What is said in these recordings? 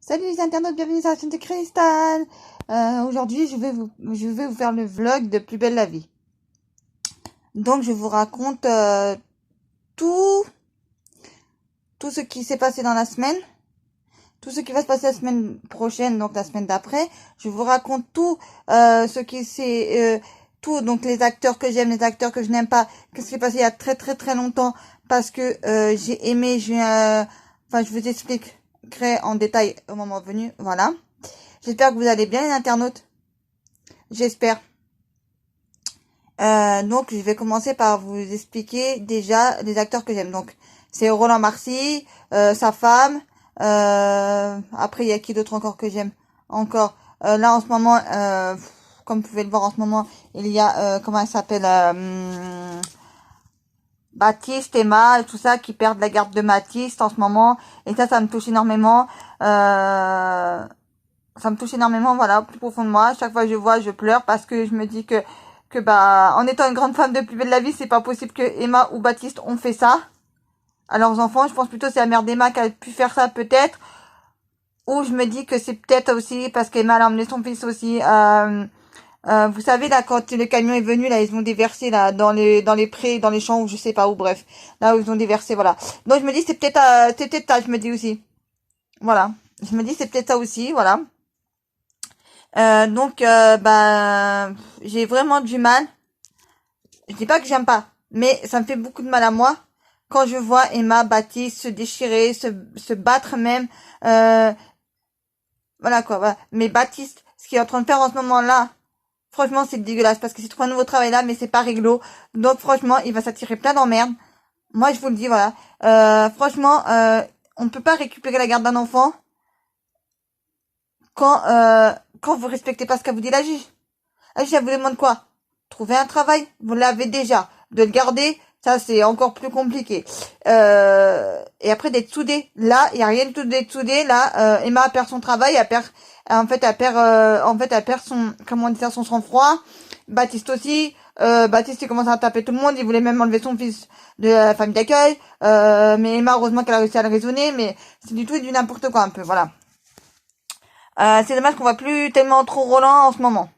Salut les internautes, bienvenue sur la chaîne de Cristal. Aujourd'hui, je vais vous faire le vlog de Plus belle la vie. Donc, je vous raconte tout, tout ce qui s'est passé dans la semaine, tout ce qui va se passer la semaine prochaine, donc la semaine d'après. Je vous raconte tout ce qui s'est tout, donc les acteurs que j'aime, les acteurs que je n'aime pas, qu'est-ce qui s'est passé il y a très longtemps, parce que j'ai aimé, enfin, je vous expliquerai en détail au moment venu, voilà. J'espère que vous allez bien les internautes. J'espère. Donc je vais commencer par vous expliquer déjà les acteurs que j'aime. Donc c'est Roland Marcy, sa femme. Après il y a qui d'autre encore que j'aime. Encore là en ce moment, comme vous pouvez le voir en ce moment, il y a comment elle s'appelle, Baptiste, Emma, et tout ça qui perdent la garde de Baptiste en ce moment. Et ça me touche énormément. Ça me touche énormément, voilà, au plus profond de moi. Chaque fois que je vois, je pleure parce que je me dis que bah, en étant une grande femme de Plus belle la vie, c'est pas possible que Emma ou Baptiste ont fait ça à leurs enfants. Je pense plutôt que c'est la mère d'Emma qui a pu faire ça peut-être. Ou je me dis que c'est peut-être aussi parce qu'Emma a emmené son fils aussi. Vous savez, là, quand le camion est venu, là, ils ont déversé, là, dans les prés, dans les champs, ou je sais pas où, bref. Là où ils ont déversé, voilà. Donc, je me dis, c'est peut-être ça, je me dis aussi. Voilà. Je me dis, c'est peut-être ça aussi, voilà. Donc, j'ai vraiment du mal. Je dis pas que j'aime pas, mais ça me fait beaucoup de mal à moi quand je vois Emma, Baptiste se déchirer, se battre même. Voilà quoi. Voilà. Mais Baptiste, ce qu'il est en train de faire en ce moment-là, franchement, c'est dégueulasse parce que c'est trop un nouveau travail là, mais c'est pas réglo. Donc, franchement, il va s'attirer plein d'emmerdes. Moi, je vous le dis, voilà. Franchement, on ne peut pas récupérer la garde d'un enfant quand vous respectez pas ce qu'a vous dit la juge. La juge, elle vous demande quoi? Trouver un travail, vous l'avez déjà. De le garder, ça c'est encore plus compliqué. Et après d'être soudé. Là, il y a rien de tout d'être soudé. Là, Emma perd son travail, elle perd son, comment on dit ça, son sang-froid. Baptiste aussi. Baptiste, il commence à taper tout le monde. Il voulait même enlever son fils de la famille d'accueil. Mais Emma, heureusement qu'elle a réussi à le raisonner. Mais c'est du tout et du n'importe quoi un peu, voilà. C'est dommage qu'on voit plus tellement trop Roland en ce moment.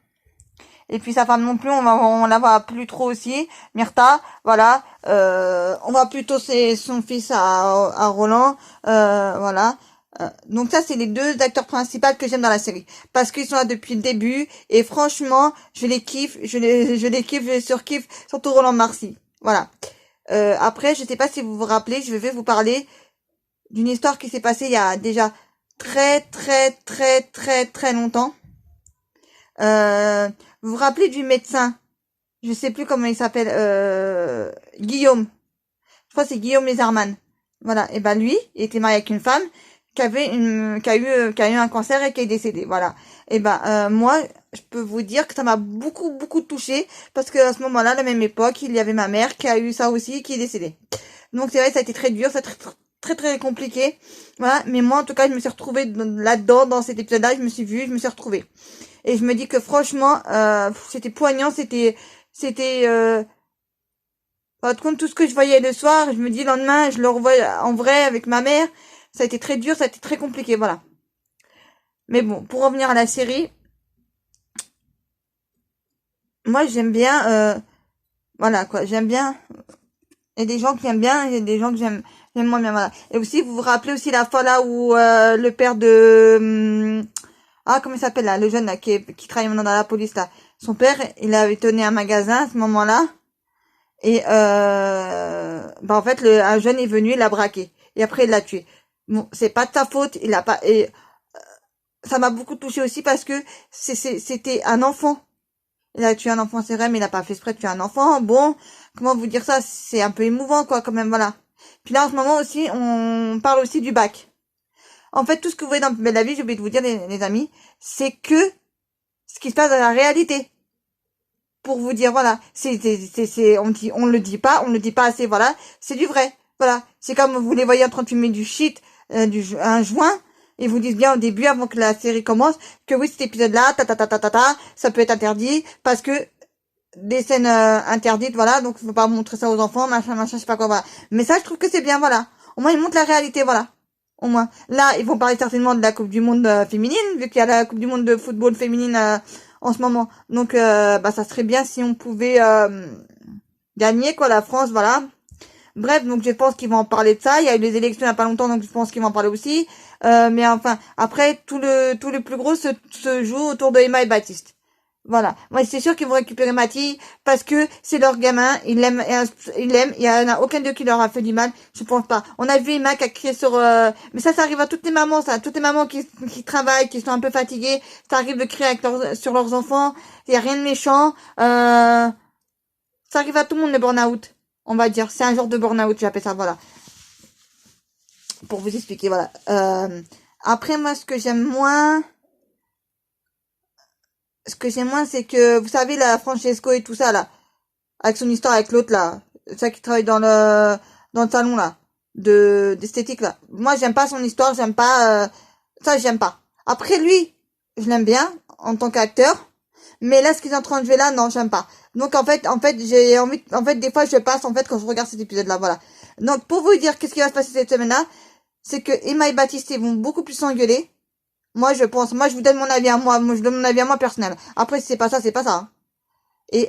Et puis sa femme non plus, on la voit plus trop aussi. Myrtha, voilà. On voit plutôt son fils à Roland, voilà. Donc ça, c'est les deux acteurs principaux que j'aime dans la série. Parce qu'ils sont là depuis le début. Et franchement, je les kiffe, je les kiffe, je les surkiffe. Surtout Roland Marcy. Voilà. Après, je sais pas si vous vous rappelez, je vais vous parler d'une histoire qui s'est passée il y a déjà très longtemps. Vous vous rappelez du médecin? Je sais plus comment il s'appelle. Guillaume. Je crois que c'est Guillaume Lézerman. Voilà. Et ben lui, il était marié avec une femme qui a eu un cancer et qui est décédée. Voilà. Et ben moi, je peux vous dire que ça m'a beaucoup touchée parce que à ce moment-là, à la même époque, il y avait ma mère qui a eu ça aussi, qui est décédée. Donc c'est vrai, ça a été très dur, ça a été très compliqué. Voilà. Mais moi, en tout cas, je me suis retrouvée là-dedans, dans cet épisode-là, je me suis vue, je me suis retrouvée. Et je me dis que franchement, c'était poignant, par contre, tout ce que je voyais le soir, je me dis le lendemain, je le revois en vrai avec ma mère. Ça a été très dur, ça a été très compliqué, voilà. Mais bon, pour revenir à la série, moi j'aime bien, voilà quoi, j'aime bien. Il y a des gens qui aiment bien, il y a des gens que j'aime moins bien, voilà. Et aussi, vous vous rappelez aussi la fois là où le père de, comment il s'appelle là, le jeune là qui travaille maintenant dans la police là. Son père, il avait tenu un magasin à ce moment-là. Et en fait, un jeune est venu, il l'a braqué. Et après, il l'a tué. Bon, c'est pas de sa faute, il a pas. Et ça m'a beaucoup touché aussi parce que c'était un enfant. Il a tué un enfant, c'est vrai, mais il a pas fait exprès de tuer un enfant. Bon, comment vous dire ça? C'est un peu émouvant, quoi, quand même, voilà. Puis là, en ce moment aussi, on parle aussi du bac. En fait, tout ce que vous voyez dans la vie, j'ai oublié de vous dire, les amis, c'est que ce qui se passe dans la réalité. Pour vous dire, voilà, on le dit pas, on le dit pas assez, voilà, c'est du vrai, voilà. C'est comme vous les voyez en train de fumer du shit, un joint, et vous disent bien au début, avant que la série commence, que oui, cet épisode-là, ça peut être interdit, parce que des scènes interdites, voilà, donc faut pas montrer ça aux enfants, machin, je sais pas quoi, voilà. Mais ça, je trouve que c'est bien, voilà. Au moins, ils montrent la réalité, voilà. au moins. Là, ils vont parler certainement de la Coupe du Monde féminine, vu qu'il y a la Coupe du Monde de football féminine en ce moment. Donc, bah, ça serait bien si on pouvait gagner, quoi, la France, voilà. Bref, donc je pense qu'ils vont en parler de ça. Il y a eu les élections il n'y a pas longtemps, donc je pense qu'ils vont en parler aussi. Mais enfin, après, tout le plus gros se joue autour de Emma et Baptiste. Voilà. Moi, c'est sûr qu'ils vont récupérer Mathilde parce que c'est leur gamin. Ils l'aiment, ils l'aiment. Il y en a aucun d'eux qui leur a fait du mal. Je pense pas. On a vu Emma qui a crié sur, mais ça arrive à toutes les mamans, ça. Toutes les mamans qui travaillent, qui sont un peu fatiguées. Ça arrive de crier sur leurs enfants. Il y a rien de méchant. Ça arrive à tout le monde, le burn-out. On va dire. C'est un genre de burn-out, j'appelle ça, voilà. Pour vous expliquer, voilà. Après, moi, ce que j'aime moins, c'est que, vous savez, la Francesco et tout ça, là, avec son histoire avec l'autre, là, ça qui travaille dans le salon, là, d'esthétique, là. Moi, j'aime pas son histoire, j'aime pas, ça, j'aime pas. Après, lui, je l'aime bien, en tant qu'acteur, mais là, ce qu'ils sont en train de jouer là, non, j'aime pas. Donc, j'ai envie, en fait, des fois, je passe, en fait, quand je regarde cet épisode-là, voilà. Donc, pour vous dire qu'est-ce qui va se passer cette semaine-là, c'est que Emma et Baptiste, ils vont beaucoup plus s'engueuler. Moi, je pense, moi, je vous donne mon avis à moi, je donne mon avis à moi personnel. Après, si c'est pas ça, c'est pas ça, hein. Et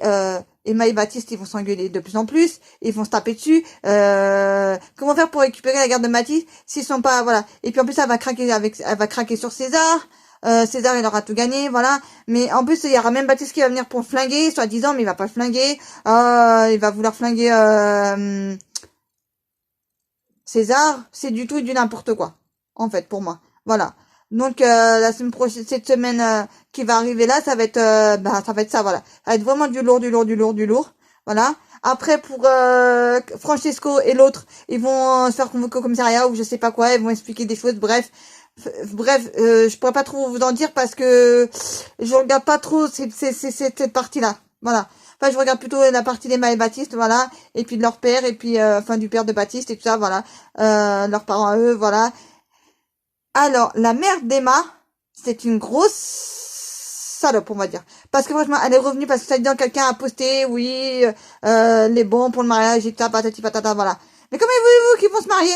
Emma et Baptiste, ils vont s'engueuler de plus en plus, ils vont se taper dessus. Comment faire pour récupérer la garde de Mathilde s'ils sont pas, voilà. Et puis en plus, elle va craquer sur César. César, il aura tout gagné, voilà. Mais en plus, il y aura même Baptiste qui va venir pour flinguer, soi-disant, mais il va pas le flinguer. Il va vouloir flinguer César. C'est du tout et du n'importe quoi, en fait, pour moi. Voilà. Donc la semaine prochaine, cette semaine qui va arriver là, ça va être ça va être ça, voilà. Ça va être vraiment du lourd, du lourd, du lourd, du lourd. Voilà. Après pour Francesco et l'autre, ils vont se faire convoquer au commissariat ou je sais pas quoi, ils vont expliquer des choses, bref, je pourrais pas trop vous en dire parce que je regarde pas trop cette partie-là. Voilà. Enfin, je regarde plutôt la partie d'Emma et Baptiste, voilà, et puis de leur père, et puis enfin du père de Baptiste et tout ça, voilà. Leurs parents à eux, voilà. Alors, la mère d'Emma, c'est une grosse salope, on va dire. Parce que franchement, elle est revenue parce que ça dit quelqu'un a posté, oui, les bons pour le mariage et tout ça, patati patata, voilà. Mais comment voulez-vous qu'ils vont se marier?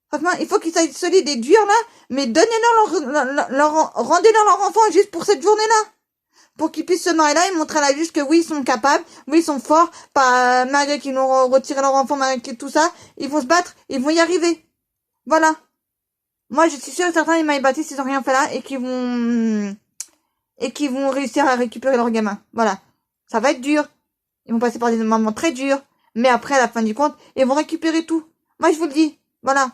Franchement, il faut qu'ils soient solides et durs, là, mais rendez-leur leur enfant juste pour cette journée-là. Pour qu'ils puissent se marier là et montrer à la juge que oui, ils sont capables, oui, ils sont forts, pas, malgré qu'ils ont retiré leur enfant, malgré tout ça, ils vont se battre, ils vont y arriver. Voilà. Moi, je suis sûre et certain, Emma et Baptiste, ils ont rien fait là et qu'ils vont réussir à récupérer leur gamin. Voilà. Ça va être dur. Ils vont passer par des moments très durs. Mais après, à la fin du compte, ils vont récupérer tout. Moi, je vous le dis. Voilà.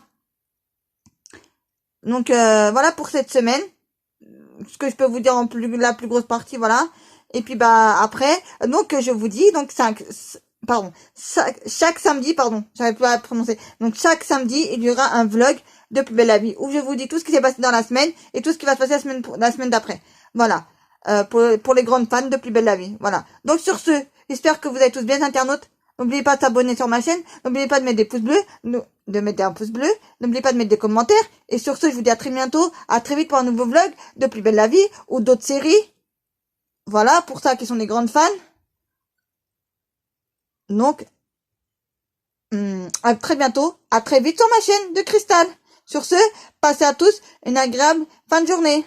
Donc, voilà pour cette semaine. Ce que je peux vous dire la plus grosse partie, voilà. Et puis, bah, après, donc, je vous dis, donc, chaque samedi, pardon, j'arrive pas à prononcer. Donc, chaque samedi, il y aura un vlog de Plus belle la vie, où je vous dis tout ce qui s'est passé dans la semaine et tout ce qui va se passer la semaine d'après. Voilà. Pour les grandes fans de Plus belle la vie. Voilà. Donc sur ce, j'espère que vous êtes tous bien internautes. N'oubliez pas de s'abonner sur ma chaîne. N'oubliez pas de mettre des pouces bleus. De mettre un pouce bleu. N'oubliez pas de mettre des commentaires. Et sur ce, je vous dis à très bientôt. À très vite pour un nouveau vlog de Plus belle la vie ou d'autres séries. Voilà. Pour ça qui sont des grandes fans. Donc, à très bientôt. À très vite sur ma chaîne de Cristal. Sur ce, passez à tous une agréable fin de journée.